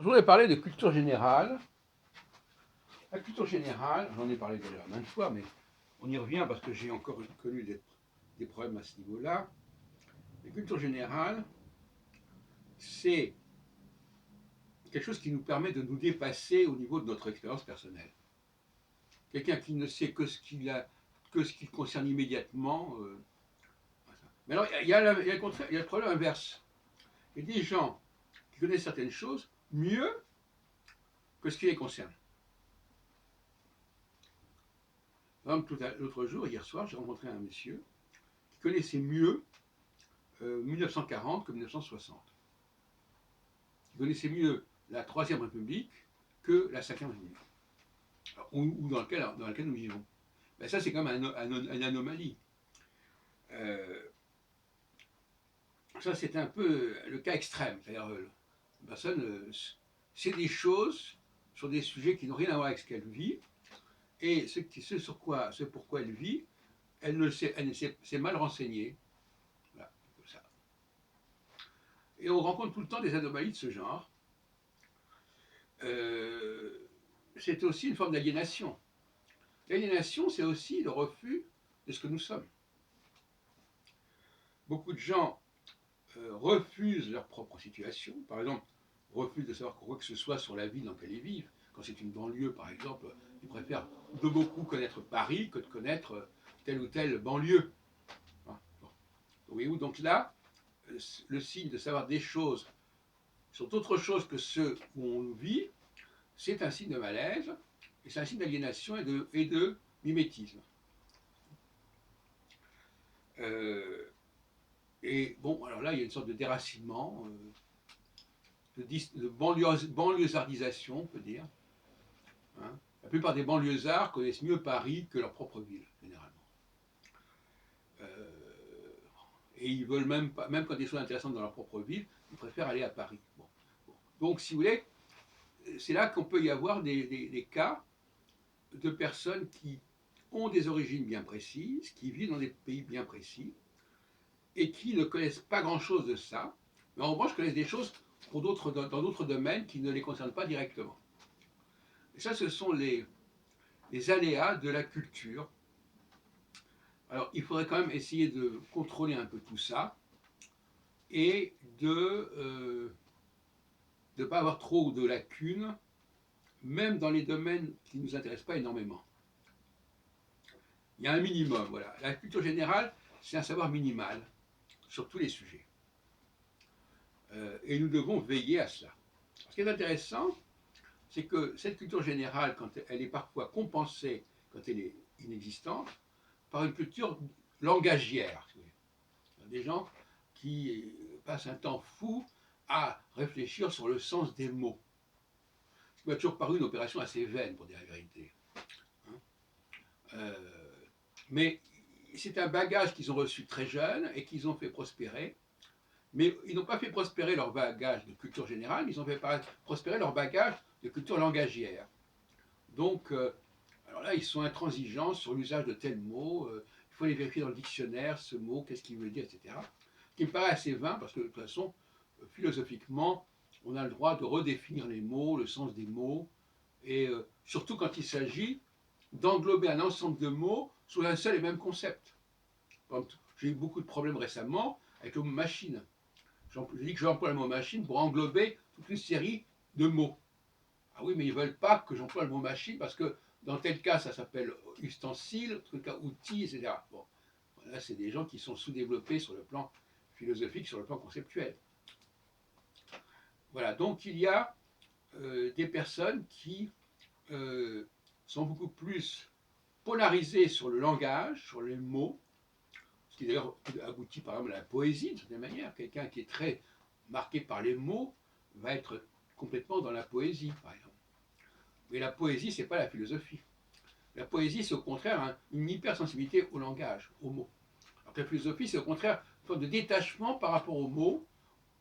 Je voudrais parler de culture générale. La culture générale, j'en ai parlé déjà maintes fois, mais on y revient parce que j'ai encore connu des problèmes à ce niveau-là. La culture générale, c'est quelque chose qui nous permet de nous dépasser au niveau de notre expérience personnelle. Quelqu'un qui ne sait que ce qui le concerne immédiatement. Mais alors, il y a le problème inverse. Il y a des gens qui connaissent certaines choses mieux que ce qui les concerne. Par exemple, l'autre jour, hier soir, j'ai rencontré un monsieur qui connaissait mieux 1940 que 1960. Il connaissait mieux la Troisième République que la Cinquième République, ou dans laquelle nous vivons. Ben ça, c'est quand même une anomalie. Ça, c'est un peu le cas extrême. C'est-à-dire, la personne sait des choses sur des sujets qui n'ont rien à voir avec ce qu'elle vit, et ce pourquoi elle vit, elle s'est mal renseignée. Voilà, comme ça. Et on rencontre tout le temps des anomalies de ce genre. C'est aussi une forme d'aliénation. L'aliénation, c'est aussi le refus de ce que nous sommes. Beaucoup de gens refusent leur propre situation, par exemple, refusent de savoir quoi que ce soit sur la ville dans laquelle ils vivent. Quand c'est une banlieue, par exemple, ils préfèrent de beaucoup connaître Paris que de connaître telle ou telle banlieue. Bon. Voyez-vous, donc là, le signe de savoir des choses sur d'autres choses que ceux où on vit, c'est un signe de malaise, et c'est un signe d'aliénation et de mimétisme. Et bon, alors là, il y a une sorte de déracinement, de banlieusardisation, on peut dire. Hein. La plupart des banlieusards connaissent mieux Paris que leur propre ville, généralement. Et ils veulent même quand il y a des choses intéressantes dans leur propre ville, ils préfèrent aller à Paris. Bon. Donc, si vous voulez, c'est là qu'on peut y avoir des cas de personnes qui ont des origines bien précises, qui vivent dans des pays bien précis, et qui ne connaissent pas grand-chose de ça, mais en revanche connaissent des choses dans d'autres domaines qui ne les concernent pas directement. Et ça, ce sont les aléas de la culture. Alors, il faudrait quand même essayer de contrôler un peu tout ça et de ne pas avoir trop de lacunes, même dans les domaines qui ne nous intéressent pas énormément. Il y a un minimum, voilà. La culture générale, c'est un savoir minimal sur tous les sujets. Et nous devons veiller à cela. Ce qui est intéressant, c'est que cette culture générale, quand elle est parfois compensée, quand elle est inexistante, par une culture langagière. Il y a des gens qui passent un temps fou à réfléchir sur le sens des mots. Ce qui m'a toujours paru une opération assez vaine, pour dire la vérité. Mais c'est un bagage qu'ils ont reçu très jeunes et qu'ils ont fait prospérer. Mais ils n'ont pas fait prospérer leur bagage de culture générale, ils ont fait prospérer leur bagage de culture langagière. Donc, alors là, ils sont intransigeants sur l'usage de tels mots. Il faut les vérifier dans le dictionnaire, ce mot, qu'est-ce qu'il veut dire, etc. Ce qui me paraît assez vain, parce que de toute façon, philosophiquement, on a le droit de redéfinir les mots, le sens des mots, et surtout quand il s'agit d'englober un ensemble de mots sous un seul et même concept. J'ai eu beaucoup de problèmes récemment avec le mot machine. J'ai dit que j'emploie le mot machine pour englober toute une série de mots. Ah oui, mais ils ne veulent pas que j'emploie le mot machine parce que dans tel cas, ça s'appelle ustensile, dans tel cas, outil, etc. Bon, là, c'est des gens qui sont sous-développés sur le plan philosophique, sur le plan conceptuel. Voilà, donc il y a des personnes qui sont beaucoup plus polarisées sur le langage, sur les mots, ce qui d'ailleurs aboutit par exemple à la poésie, d'une certaine manière. Quelqu'un qui est très marqué par les mots va être complètement dans la poésie, par exemple. Mais la poésie, ce n'est pas la philosophie. La poésie, c'est au contraire une hypersensibilité au langage, aux mots. Alors que la philosophie, c'est au contraire une forme de détachement par rapport aux mots.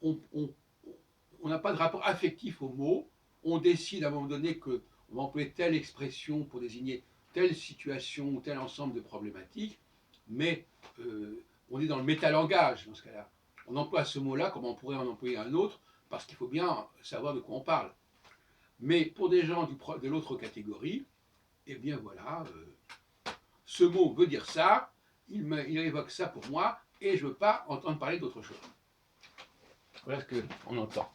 On n'a pas de rapport affectif aux mots. On décide à un moment donné qu'on va employer telle expression pour désigner telle situation ou tel ensemble de problématiques, mais on est dans le métalangage dans ce cas-là. On emploie ce mot-là comme on pourrait en employer un autre, parce qu'il faut bien savoir de quoi on parle. Mais pour des gens de l'autre catégorie, eh bien voilà, ce mot veut dire ça, il évoque ça pour moi, et je ne veux pas entendre parler d'autre chose. Voilà ce qu'on entend.